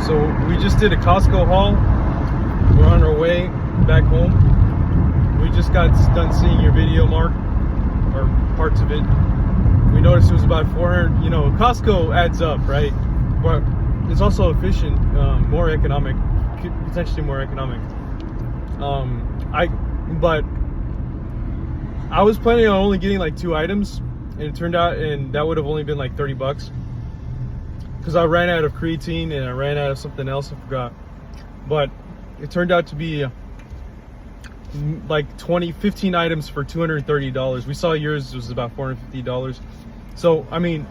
So we just did a Costco haul. We're on our way back home. We just got done seeing your video, Mark, or parts of it. We noticed it was about 400. You know, Costco adds up, right? But it's also efficient, more economic, potentially more economic. But I was planning on only getting like 2 items, and it turned out, and that would have only been like $30. Because I ran out of creatine and I ran out of something else, I forgot. But it turned out to be like 15 items for $230. We saw yours was about $450. So, I mean,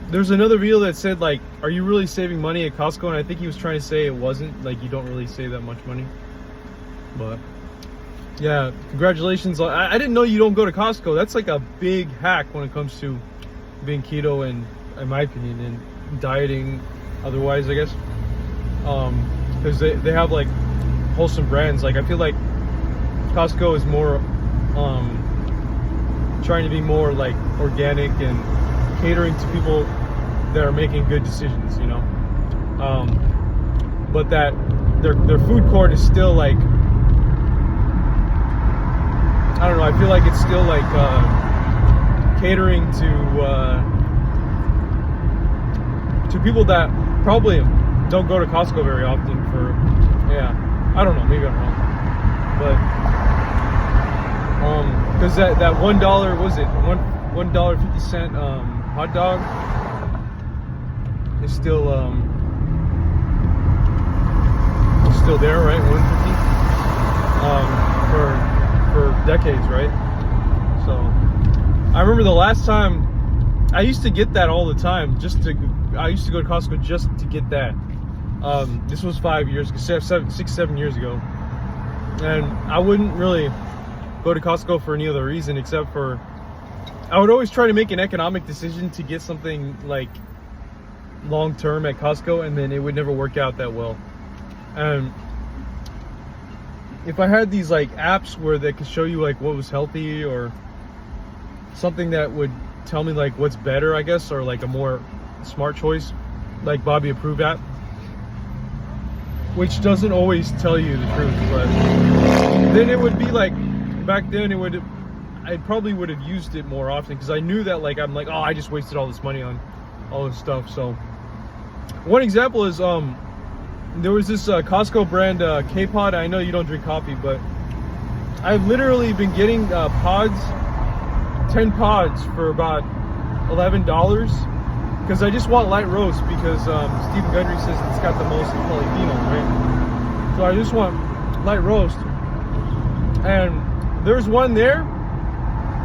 there's another video that said, like, are you really saving money at Costco? And I think he was trying to say it wasn't, like, you don't really save that much money. But yeah, congratulations. I didn't know you don't go to Costco. That's like a big hack when it comes to being keto and, in my opinion, and dieting otherwise, I guess. Because they have like wholesome brands. Like, I feel like Costco is more trying to be more like organic and catering to people that are making good decisions, you know. But that their food court is still like, I don't know, I feel like it's still like catering to people that probably don't go to Costco very often for, yeah, I don't know, maybe I'm wrong. But because that $1, was it $1.50 hot dog is still there, right? $1.50 for decades, right? So I remember the last time I used to get that all the time. I used to go to Costco just to get that. This was 7 years ago, and I wouldn't really go to Costco for any other reason except for I would always try to make an economic decision to get something like long term at Costco, and then it would never work out that well. And if I had these like apps where they could show you like what was healthy or something that would tell me like what's better, I guess, or like a more smart choice, like Bobby Approved app, which doesn't always tell you the truth, but then it would be like, back then I probably would have used it more often, because I knew that like, I'm like, oh, I just wasted all this money on all this stuff. So one example is there was this Costco brand K-Pod. I know you don't drink coffee, but I've literally been getting 10 pods for about $11, because I just want light roast, because Stephen Gundry says it's got the most polyphenols, right? So I just want light roast, and there's one there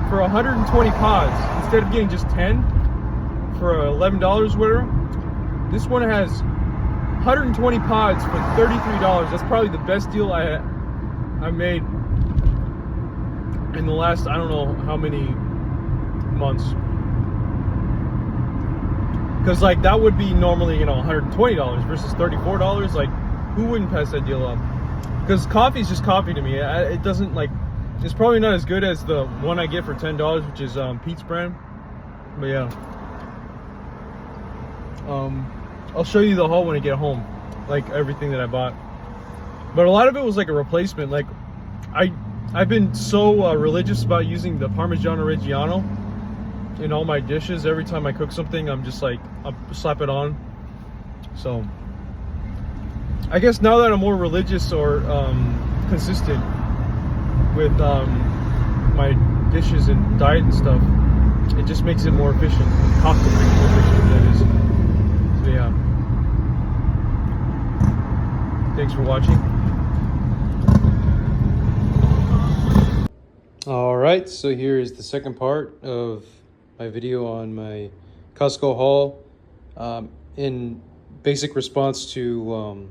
for 120 pods instead of getting just 10 for $11 whatever. This one has 120 pods for $33. That's probably the best deal I made in the last, I don't know how many months. Because like that would be normally, you know, $120 versus $34. Like, who wouldn't pass that deal up? Because coffee is just coffee to me. It doesn't like, it's probably not as good as the one I get for $10, which is Pete's brand. But yeah, I'll show you the haul when I get home, like everything that I bought. But a lot of it was like a replacement. Like I've been so religious about using the Parmigiano Reggiano in all my dishes. Every time I cook something, I'm just like, I'll slap it on. So I guess now that I'm more religious or consistent with my dishes and diet and stuff, it just makes it more efficient, cost efficient, that is. So yeah, thanks for watching. All right, so here is the second part of my video on my Costco haul, in basic response to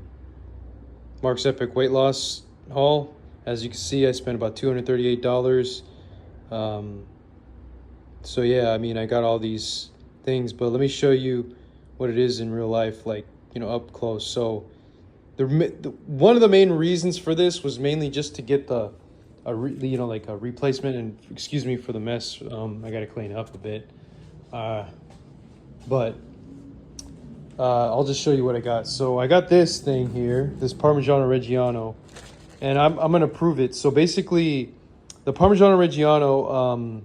Mark's epic weight loss haul. As you can see, I spent about $238. So yeah, I mean, I got all these things, but let me show you what it is in real life, like, you know, up close. So one of the main reasons for this was mainly just to get a replacement, and excuse me for the mess, I gotta clean it up a bit, but I'll just show you what I got. So I got this thing here, this Parmigiano Reggiano, and I'm gonna prove it. So basically, the Parmigiano Reggiano,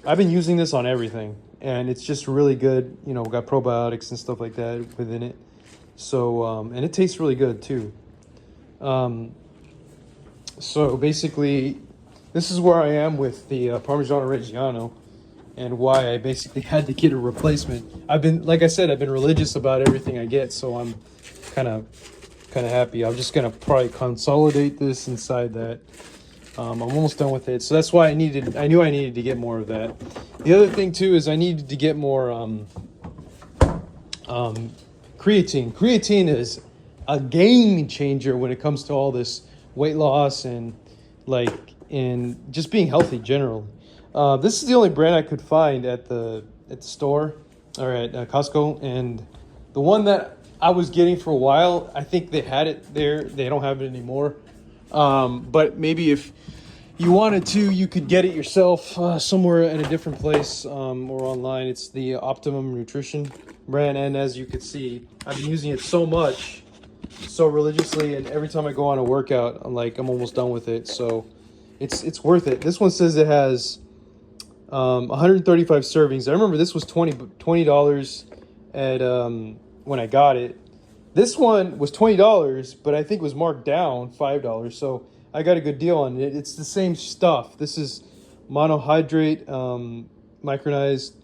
I've been using this on everything, and it's just really good. You know, we got probiotics and stuff like that within it. So and it tastes really good too. So basically, this is where I am with the Parmigiano Reggiano, and why I basically had to get a replacement. I've been, like I said, I've been religious about everything I get, so I'm kind of happy. I'm just gonna probably consolidate this inside that. I'm almost done with it, so that's why I knew I needed to get more of that. The other thing too is I needed to get more creatine. Creatine is a game changer when it comes to all this weight loss and just being healthy generally. This is the only brand I could find at the store or at Costco, and the one that I was getting for a while, I think they had it there. They don't have it anymore. But maybe if you wanted to, you could get it yourself somewhere at a different place or online. It's the Optimum Nutrition brand, and as you can see, I've been using it so much, so religiously, and every time I go on a workout, I'm almost done with it. So it's worth it. This one says it has 135 servings. I remember this was $20 at when I got it. This one was $20, but I think it was marked down $5. So I got a good deal on it. It's the same stuff. This is monohydrate, micronized,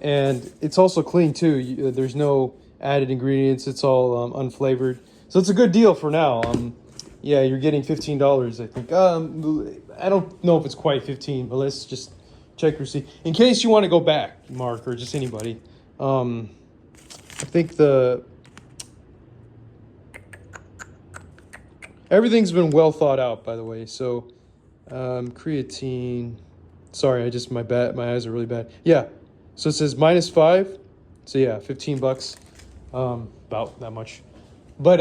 and it's also clean too. There's no added ingredients. It's all unflavored. So it's a good deal for now. Yeah, you're getting $15, I think. I don't know if it's quite 15, but let's just check receipt in case you want to go back, Mark, or just anybody. I think everything's been well thought out, by the way. So creatine. Sorry, my eyes are really bad. Yeah. So it says -5. So yeah, $15. About that much. But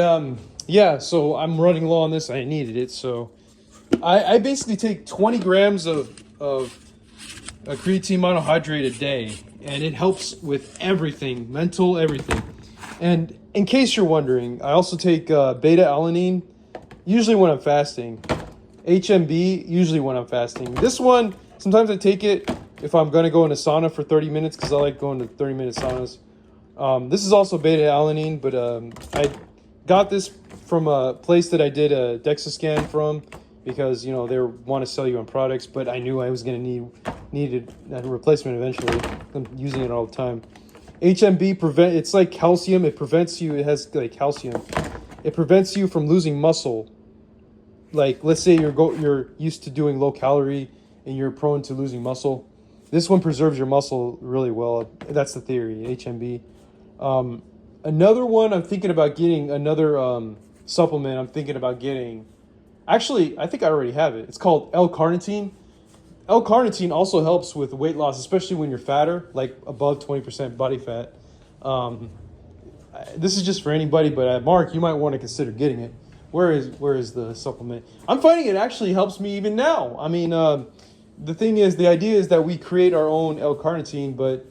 yeah, so I'm running low on this. I needed it. So I basically take 20 grams of a creatine monohydrate a day, and it helps with everything, mental, everything. And in case you're wondering, I also take beta-alanine, usually when I'm fasting. HMB, usually when I'm fasting. This one, sometimes I take it if I'm going to go in a sauna for 30 minutes, because I like going to 30-minute saunas. This is also beta-alanine, but I got this from a place that I did a DEXA scan from, because they want to sell you on products, but I knew I was going to needed a replacement eventually. I'm using it all the time. HMB it's like calcium. It prevents you. It has like calcium. It prevents you from losing muscle. Like, let's say you're used to doing low calorie and you're prone to losing muscle. This one preserves your muscle really well. That's the theory. HMB. Another one I'm thinking about getting, another supplement I'm thinking about getting. Actually, I think I already have it. It's called L-carnitine. L-carnitine also helps with weight loss, especially when you're fatter, like above 20% body fat. This is just for anybody, but Mark, you might want to consider getting it. Where is the supplement? I'm finding it actually helps me even now. I mean, the thing is, the idea is that we create our own L-carnitine, but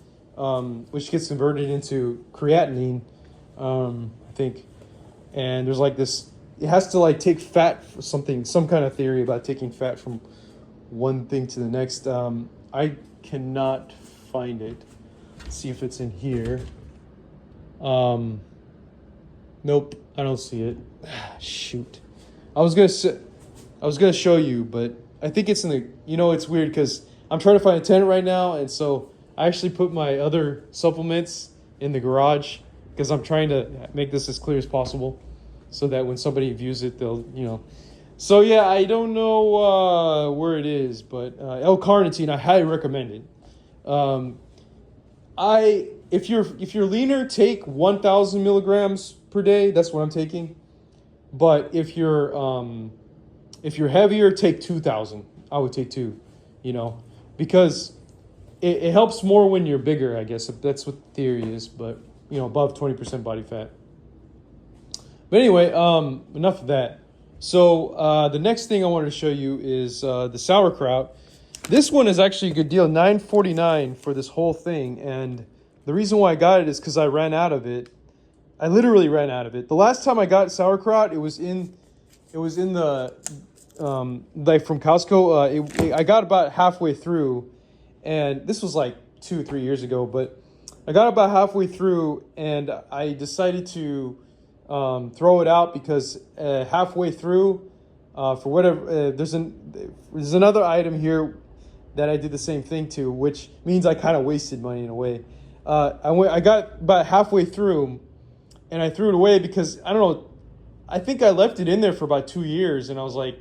which gets converted into creatinine, I think. And there's like this, it has to like take fat for something, some kind of theory about taking fat from one thing to the next. I cannot find it. Let's see if it's in here. Nope, I don't see it. Shoot. I was gonna show you, but I think it's in the, it's weird because I'm trying to find a tenant right now, and so I actually put my other supplements in the garage because I'm trying to make this as clear as possible so that when somebody views it, they'll, So yeah, I don't know where it is, but L-carnitine, I highly recommend it. If you're leaner, take 1,000 milligrams per day. That's what I'm taking. But if you're heavier, take 2,000. I would take 2, because it helps more when you're bigger, I guess. That's what the theory is, but above 20% body fat. But anyway, enough of that. So the next thing I wanted to show you is the sauerkraut. This one is actually a good deal, $9.49 for this whole thing. And the reason why I got it is because I ran out of it. I literally ran out of it. The last time I got sauerkraut, it was in the like from Costco. I got about halfway through, and this was like 2 or 3 years ago. But I got about halfway through, and I decided to throw it out because halfway through, for whatever, there's another item here that I did the same thing to, which means I kind of wasted money in a way. I got about halfway through, and I threw it away because I don't know. I think I left it in there for about 2 years, and I was like,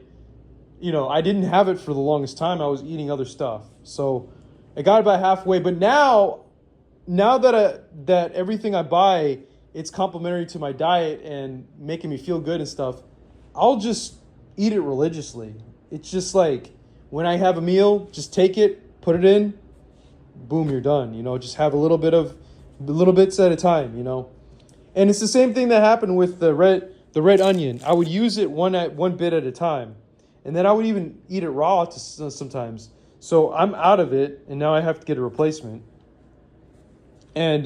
I didn't have it for the longest time. I was eating other stuff, so I got about halfway. But now that everything I buy, it's complementary to my diet and making me feel good and stuff, I'll just eat it religiously. It's just like when I have a meal, just take it, put it in, boom, you're done. Just have a little bits at a time. And it's the same thing that happened with the red onion. I would use it one bit at a time, and then I would even eat it raw sometimes. So I'm out of it, and now I have to get a replacement. And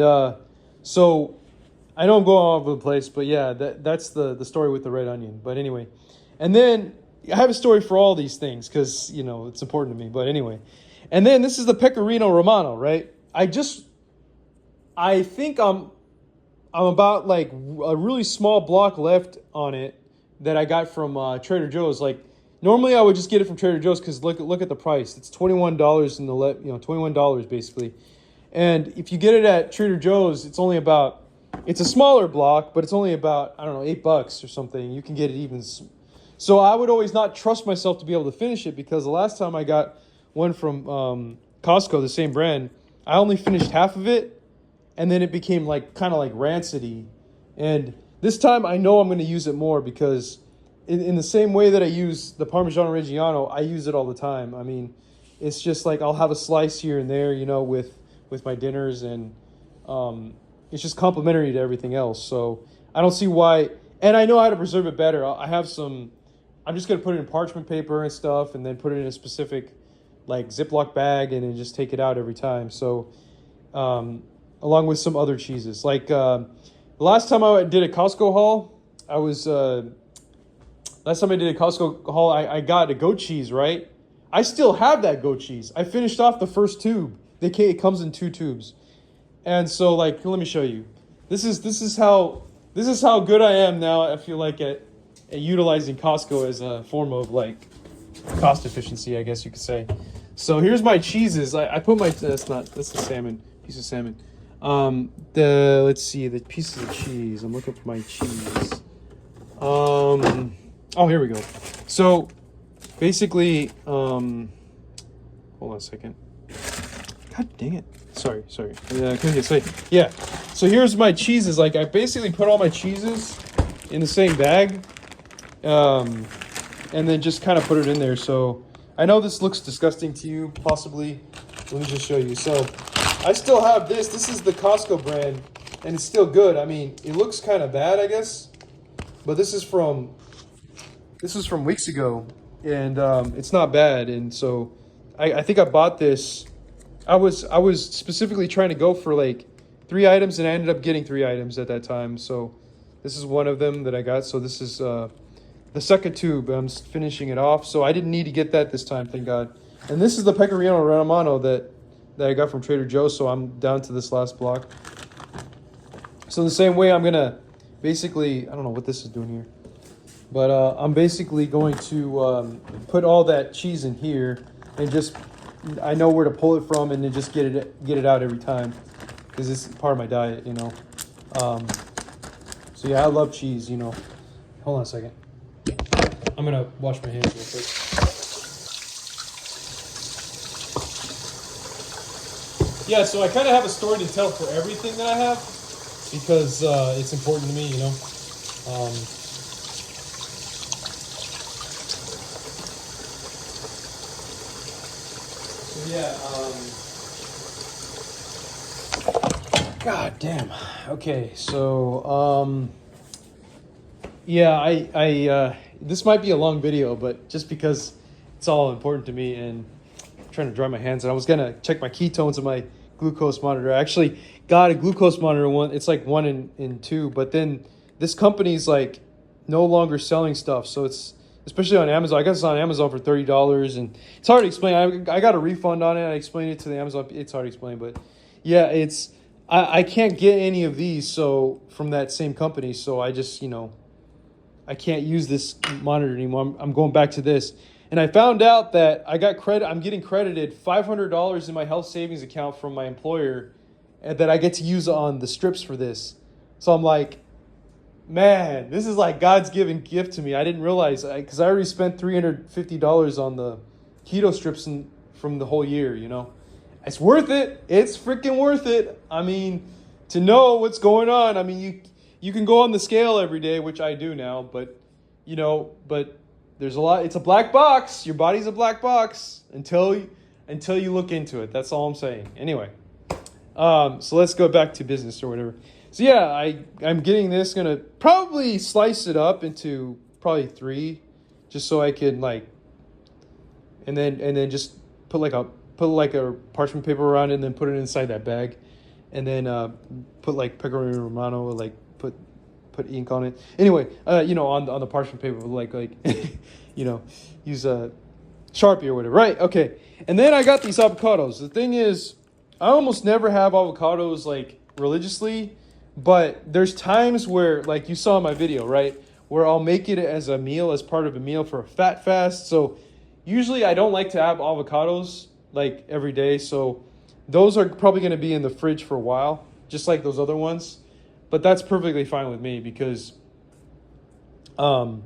so I know I'm going all over the place, but yeah, that's the story with the red onion. But anyway, and then I have a story for all these things because it's important to me. But anyway, and then this is the Pecorino Romano, right? I think I'm about like a really small block left on it that I got from Trader Joe's. Like normally I would just get it from Trader Joe's because look at the price. It's $21 in the $21 basically. And if you get it at Trader Joe's, it's a smaller block, but it's only about, I don't know, $8 or something. You can get it even. So I would always not trust myself to be able to finish it because the last time I got one from Costco, the same brand, I only finished half of it. And then it became kind of like rancidy. And this time I know I'm going to use it more because in the same way that I use the Parmigiano Reggiano, I use it all the time. I mean, it's just like I'll have a slice here and there, with my dinners, and it's just complimentary to everything else. So I don't see why. And I know how to preserve it better. I'm just going to put it in parchment paper and stuff, and then put it in a specific Ziploc bag, and then just take it out every time. So along with some other cheeses. The last time I did a Costco haul, I got a goat cheese, right? I still have that goat cheese. I finished off the first tube. It comes in 2 tubes. And so let me show you. This is how good I am now. I feel like at utilizing Costco as a form of cost efficiency, I guess you could say. So here's my cheeses. I put that's the salmon, piece of salmon. Let's see, the pieces of cheese. I'm looking for my cheese. Oh, here we go. So basically, hold on a second. God dang it. Sorry. Yeah, I couldn't say. Yeah. So here's my cheeses. I basically put all my cheeses in the same bag, and then just kind of put it in there. So I know this looks disgusting to you, possibly. Let me just show you. So I still have this. This is the Costco brand, and it's still good. I mean, it looks kind of bad, I guess, but this is from weeks ago, and it's not bad. And so I think I bought this. I was specifically trying to go for 3 items, and I ended up getting 3 items at that time. So this is one of them that I got. So this is the second tube. I'm finishing it off. So I didn't need to get that this time, thank God. And this is the Pecorino Romano that I got from Trader Joe's. So I'm down to this last block. So in the same way, I'm gonna basically, I don't know what this is doing here, but I'm basically going to put all that cheese in here, and just I know where to pull it from, and then just get it out every time, because it's part of my diet, So yeah, I love cheese, Hold on a second. I'm gonna wash my hands real quick. Yeah, so I kind of have a story to tell for everything that I have, because it's important to me, So yeah, God damn. Okay, so yeah, I this might be a long video, but just because it's all important to me, and I'm trying to dry my hands, and I was gonna check my ketones and my glucose monitor. I actually got a glucose monitor one. It's like 1 and 2, but then this company's like no longer selling stuff. So it's, especially on Amazon. I guess it's on Amazon for $30, and it's hard to explain. I got a refund on it. I explained it to the Amazon. It's hard to explain, but yeah, it's I can't get any of these so from that same company. So I just, I can't use this monitor anymore. I'm going back to this. And I found out that I got credit. I'm getting credited $500 in my health savings account from my employer, and that I get to use on the strips for this. So I'm like, man, this is like God's given gift to me. I didn't realize, because I already spent $350 on the keto strips from the whole year. It's worth it. It's freaking worth it. I mean, to know what's going on. I mean, you can go on the scale every day, which I do now, but there's a lot. It's a black box. Your body's a black box until you look into it. That's all I'm saying. Anyway, so let's go back to business or whatever. So yeah, I'm getting this. Gonna probably slice it up into probably 3, just so I can and then just put like a parchment paper around it, and then put it inside that bag, and then put like Pecorino Romano, put ink on it. Anyway, on the parchment paper, use a Sharpie or whatever. Right? Okay. And then I got these avocados. The thing is, I almost never have avocados religiously, but there's times where, like you saw in my video, right, where I'll make it as a meal, as part of a meal for a fat fast. So usually I don't like to have avocados every day. So those are probably going to be in the fridge for a while, just like those other ones. But that's perfectly fine with me because I'm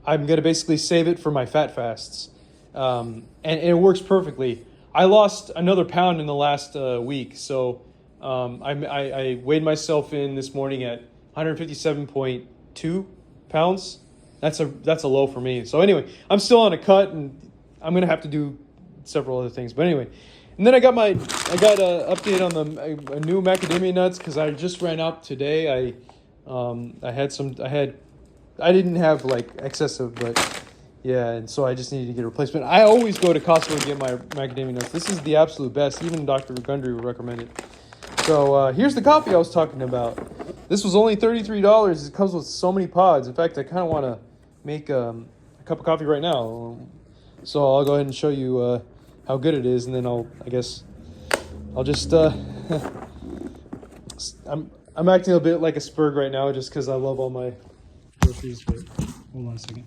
going to basically save it for my fat fasts. And it works perfectly. I lost another pound in the last week. So I weighed myself in this morning at 157.2 pounds. That's a low for me. So anyway, I'm still on a cut, and I'm going to have to do several other things. But anyway, and then I got an update on a new macadamia nuts, because I just ran out today. I didn't have excessive, but yeah, and so I just needed to get a replacement. I always go to Costco to get my macadamia nuts. This is the absolute best. Even Dr. Gundry would recommend it. So here's the coffee I was talking about. This was only $33. It comes with so many pods. In fact, I kind of want to make a cup of coffee right now. So I'll go ahead and show you how good it is, and then I'll just I'm acting a bit like a spurg right now, just because I love all my groceries. But hold on a second.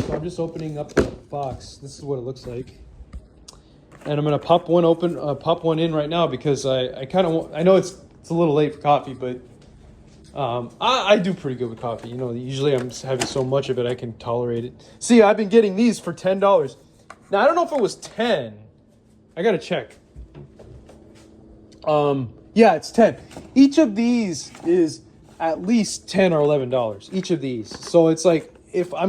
So I'm just opening up the box. This is what it looks like, and I'm gonna pop one in right now, because I know it's a little late for coffee, but I do pretty good with coffee. Usually I'm having so much of it I can tolerate it. See, I've been getting these for $10. Now I don't know if it was 10. I gotta check. Yeah, it's 10. Each of these is at least $10 or $11. Each of these. So it's like, if I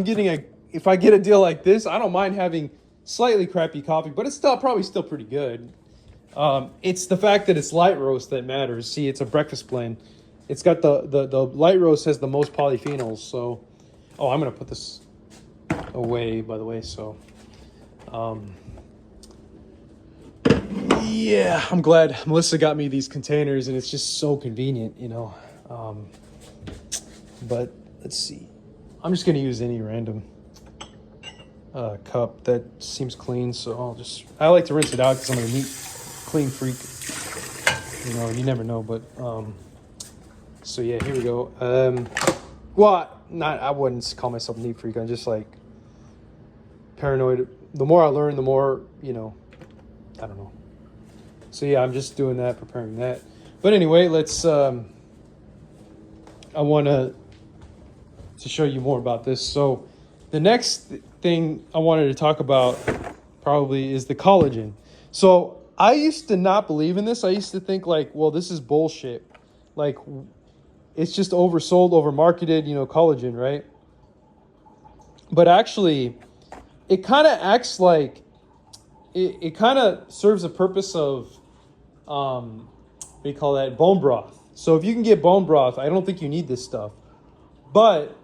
get a deal like this, I don't mind having slightly crappy coffee, but it's probably still pretty good. It's the fact that it's light roast that matters. See, it's a breakfast blend. It's got the light roast has the most polyphenols. So, I'm gonna put this away, by the way. So, yeah, I'm glad Melissa got me these containers, and it's just so convenient, But let's see. I'm just gonna use any random cup that seems clean. So I like to rinse it out because I'm a neat, clean freak. You never know, but so yeah, here we go. I wouldn't call myself a neat freak. I'm just paranoid. The more I learn, the more, I don't know. So yeah, I'm just doing that, preparing that. But anyway, let's, I want to show you more about this. So the next thing I wanted to talk about probably is the collagen. So I used to not believe in this. I used to think this is bullshit. It's just oversold, overmarketed, collagen, right? But actually, it kind of acts like, it kind of serves a purpose of, what do you call that? Bone broth. So if you can get bone broth, I don't think you need this stuff. But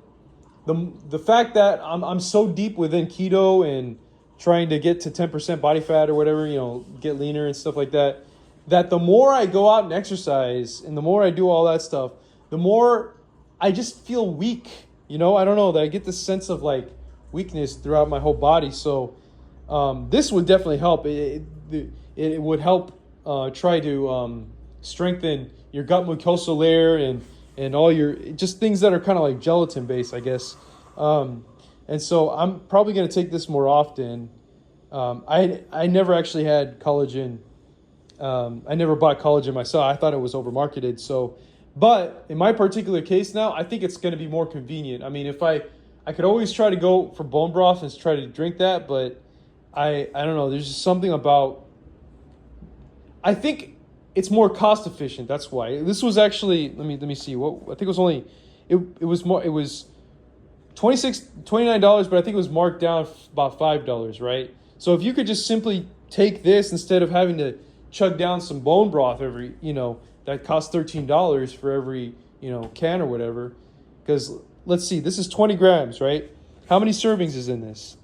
the fact that I'm so deep within keto and trying to get to 10% body fat or whatever, get leaner and stuff like that, that the more I go out and exercise and the more I do all that stuff, the more I just feel weak. I don't know, that I get this sense of like weakness throughout my whole body. So this would definitely help. It would help try to strengthen your gut mucosal layer and all your just things that are kind of like gelatin based, I guess. And so I'm probably going to take this more often. I never actually had collagen. I never bought collagen myself. I thought it was overmarketed. So, but in my particular case now, I think it's going to be more convenient. I mean, if I could always try to go for bone broth and try to drink that, but I don't know. There's just something about, I think it's more cost efficient. That's why. This was actually, let me see. What I think it was only, it was $29, but I think it was marked down about $5, right? So if you could just simply take this instead of having to chug down some bone broth every, that costs $13 for every, can or whatever. Because let's see, this is 20 grams, right? How many servings is in this?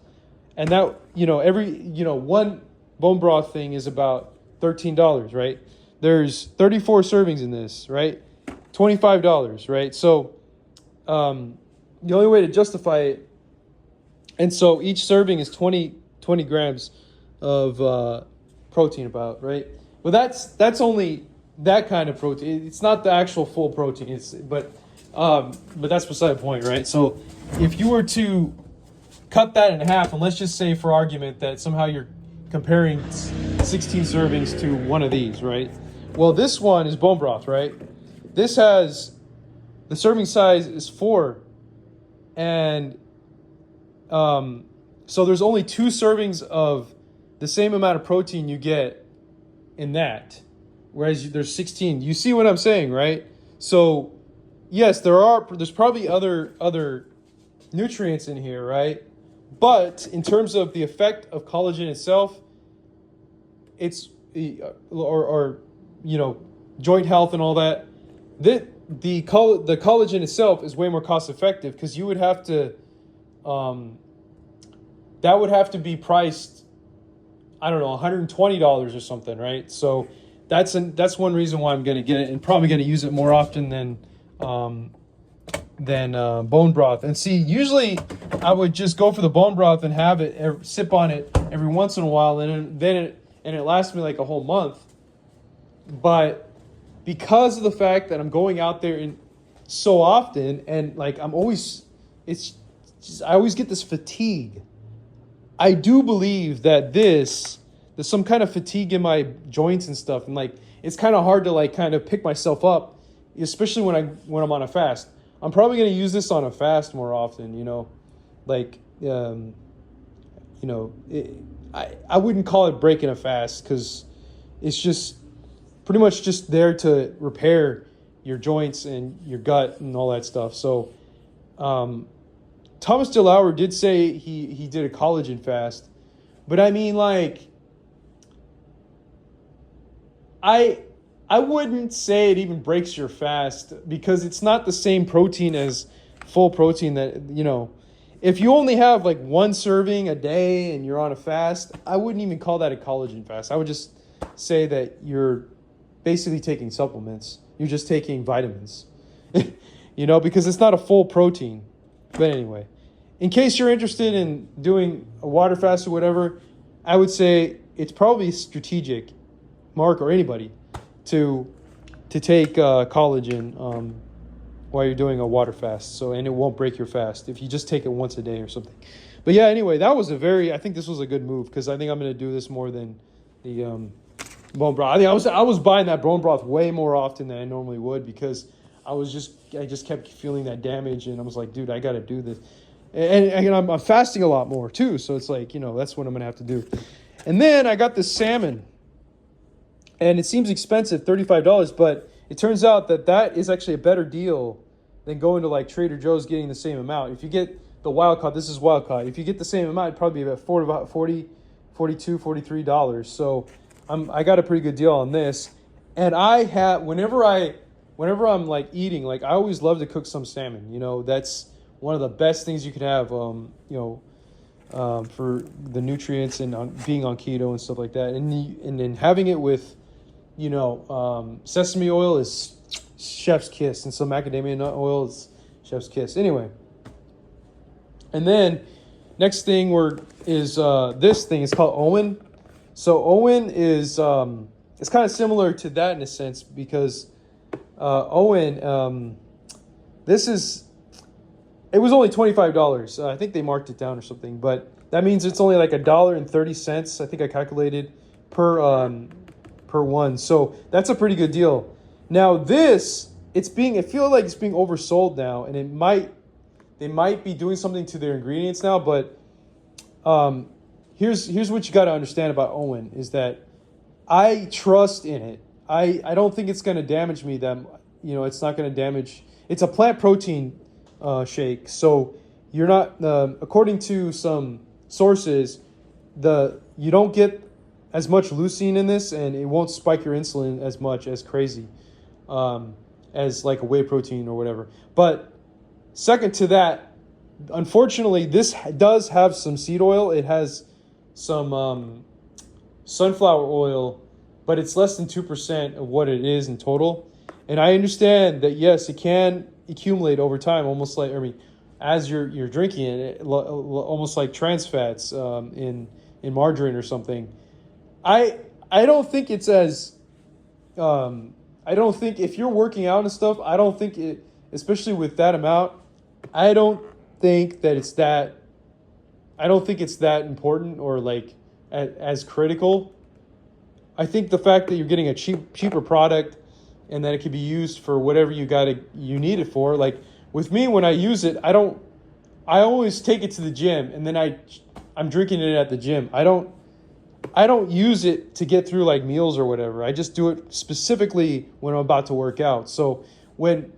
And that, every, one bone broth thing is about $13, right? There's 34 servings in this, right? $25, right? So the only way to justify it, and so each serving is 20 grams of protein about, right? Well, that's only that kind of protein. It's not the actual full protein. But that's beside the point, right? So if you were to cut that in half, and let's just say for argument that somehow you're comparing 16 servings to one of these, right? Well, this one is bone broth, right? This has, the serving size is 4, and so there's only 2 servings of the same amount of protein you get in that, whereas there's 16. You see what I'm saying, right? So yes, there's probably other nutrients in here, right? But in terms of the effect of collagen itself, it's or joint health and all that. The collagen itself is way more cost effective because you would have to, that would have to be priced, I don't know, $120 or something, right? So that's one reason why I'm going to get it, and probably going to use it more often than bone broth. And see, usually I would just go for the bone broth and have it, sip on it every once in a while, and it lasts me like a whole month. But because of the fact that I'm going out there so often, and like I always get this fatigue. I do believe that there's some kind of fatigue in my joints and stuff, and like it's kind of hard to like kind of pick myself up, especially when I'm on a fast. I'm probably going to use this on a fast more often, I wouldn't call it breaking a fast because it's just pretty much just there to repair your joints and your gut and all that stuff. So Thomas DeLauer did say he did a collagen fast, but I mean, like, I wouldn't say it even breaks your fast because it's not the same protein as full protein that, if you only have like one serving a day and you're on a fast, I wouldn't even call that a collagen fast. I would just say that you're basically taking supplements. You're just taking vitamins, because it's not a full protein. But anyway, in case you're interested in doing a water fast or whatever, I would say it's probably strategic, Mark or anybody, to take collagen while you're doing a water fast. And it won't break your fast if you just take it once a day or something. But yeah, anyway, I think this was a good move because I think I'm going to do this more than the bone broth. I was buying that bone broth way more often than I normally would because I just kept feeling that damage, and I was like, dude, I got to do this. And I'm fasting a lot more too, so it's like, that's what I'm going to have to do. And then I got this salmon, and it seems expensive, $35, but it turns out that is actually a better deal than going to like Trader Joe's getting the same amount. If you get the wild caught, this is wild caught. If you get the same amount, it'd probably be about $40, $42, $43. So I got a pretty good deal on this. And I have, whenever I'm like eating, like I always love to cook some salmon. That's one of the best things you can have. for the nutrients and being on keto and stuff like that. And then having it with, sesame oil is chef's kiss, and some macadamia nut oil is chef's kiss. Anyway, and then next thing is this thing. It's called Owen. So Owen is it's kind of similar to that in a sense because Owen it was only $25. I think they marked it down or something, but that means it's only like $1.30. I think I calculated per one. So that's a pretty good deal. Now it feels like it's being oversold now, and they might be doing something to their ingredients now. But here's what you got to understand about Owen is that I trust in it. I don't think it's going to damage me. It's not going to damage. It's a plant protein shake, so you're not. According to some sources, you don't get as much leucine in this, and it won't spike your insulin as much as crazy, as like a whey protein or whatever. But second to that, unfortunately, this does have some seed oil. It has some sunflower oil, but it's less than 2% of what it is in total. And I understand that, yes, it can accumulate over time, almost like, as you're drinking it, almost like trans fats in margarine or something. I don't think it's as I don't think if you're working out and stuff, I don't think it, especially with that amount, I don't think it's that important or like as critical. I think the fact that you're getting a cheaper product and that it can be used for whatever you need it for. Like with me, when I use it, I always take it to the gym and then I'm drinking it at the gym. I don't use it to get through like meals or whatever. I just do it specifically when I'm about to work out. So when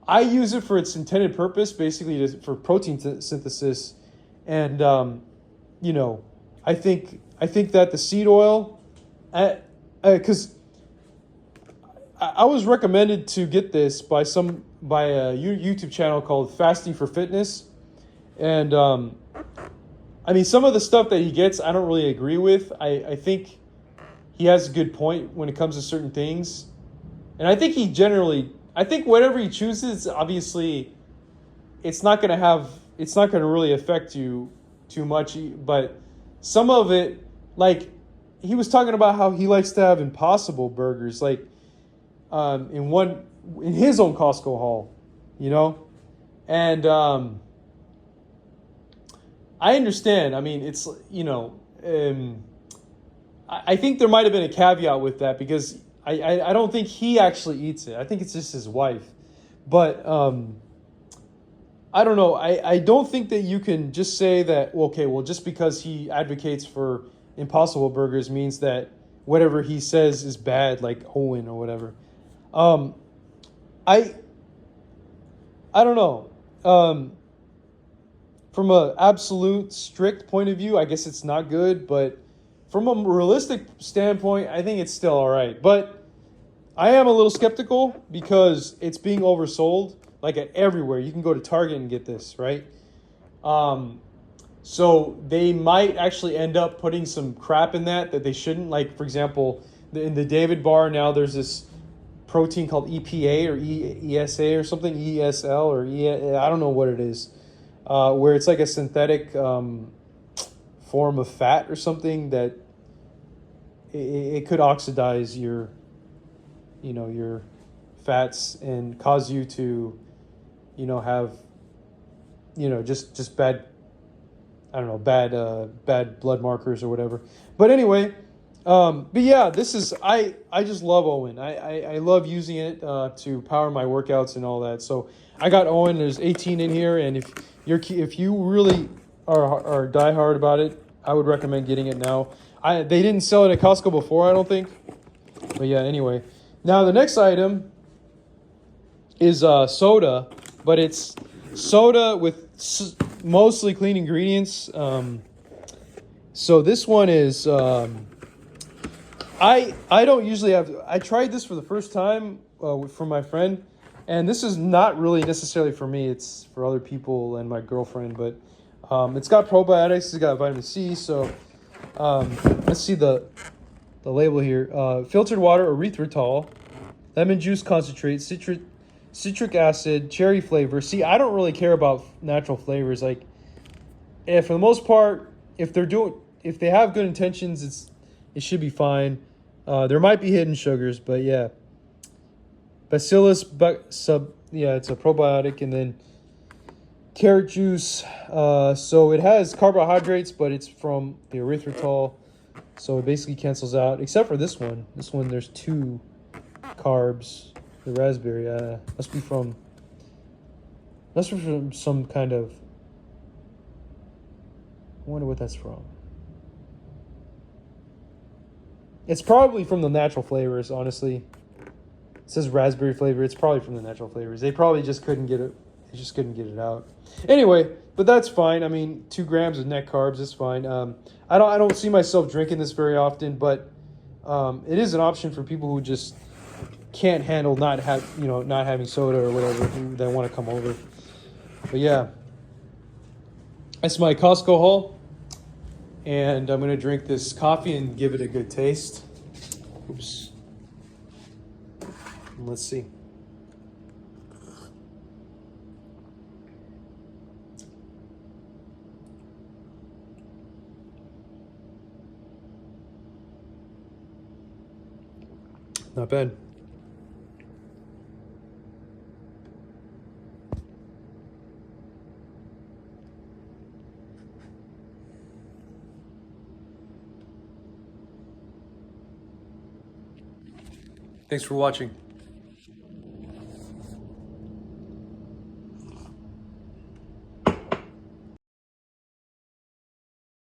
I use it for its intended purpose, basically for protein synthesis, and I think that the seed oil, because I was recommended to get this by a YouTube channel called Fasting for Fitness, and some of the stuff that he gets I don't really agree with. I think he has a good point when it comes to certain things, and I think whatever he chooses, obviously, it's not going to really affect you too much. But some of it, like he was talking about how he likes to have Impossible burgers, like in his own Costco haul, and I understand. It's I think there might have been a caveat with that because I don't think he actually eats it. I think it's just his wife. But I don't know. I don't think that you can just say that, just because he advocates for Impossible Burgers means that whatever he says is bad, like Owen or whatever. I don't know. From an absolute strict point of view, I guess it's not good, but from a realistic standpoint, I think it's still all right. But I am a little skeptical because it's being oversold like at everywhere. You can go to Target and get this, right? So they might actually end up putting some crap in that they shouldn't. Like, for example, in the David bar now, there's this protein called EPA or ESA or something, ESL or I don't know what it is, where it's like a synthetic form of fat or something that it could oxidize your fats and cause you to have just bad, I don't know, bad blood markers or whatever. But anyway, but yeah, I just love Owen. I love using it to power my workouts and all that. So I got Owen. There's 18 in here, and if you really are diehard about it, I would recommend getting it now. They didn't sell it at Costco before, I don't think. But yeah, anyway. Now the next item is soda, but it's soda with mostly clean ingredients. So this one is I don't usually have. I tried this for the first time from my friend, and this is not really necessarily for me. It's for other people and my girlfriend. But It's got probiotics. It's got vitamin C. So let's see the label here. Filtered water, erythritol, lemon juice concentrate, citric acid, cherry flavor. See, I don't really care about natural flavors. Like, for the most part, if they have good intentions, it should be fine. There might be hidden sugars, but yeah. Bacillus it's a probiotic, and then carrot juice. So it has carbohydrates, but it's from the erythritol, so it basically cancels out. Except for this one. This one, there's 2 carbs. The raspberry must be from some kind of. I wonder what that's from. It's probably from the natural flavors, honestly. It says raspberry flavor. It's probably from the natural flavors. They probably just couldn't get it. They just couldn't get it out. Anyway, but that's fine. I mean, 2 grams of net carbs is fine. I don't see myself drinking this very often, but it is an option for people who just can't handle not having soda or whatever, that want to come over. But yeah, that's my Costco haul, and I'm gonna drink this coffee and give it a good taste. Oops. Let's see. Not bad. Thanks for watching.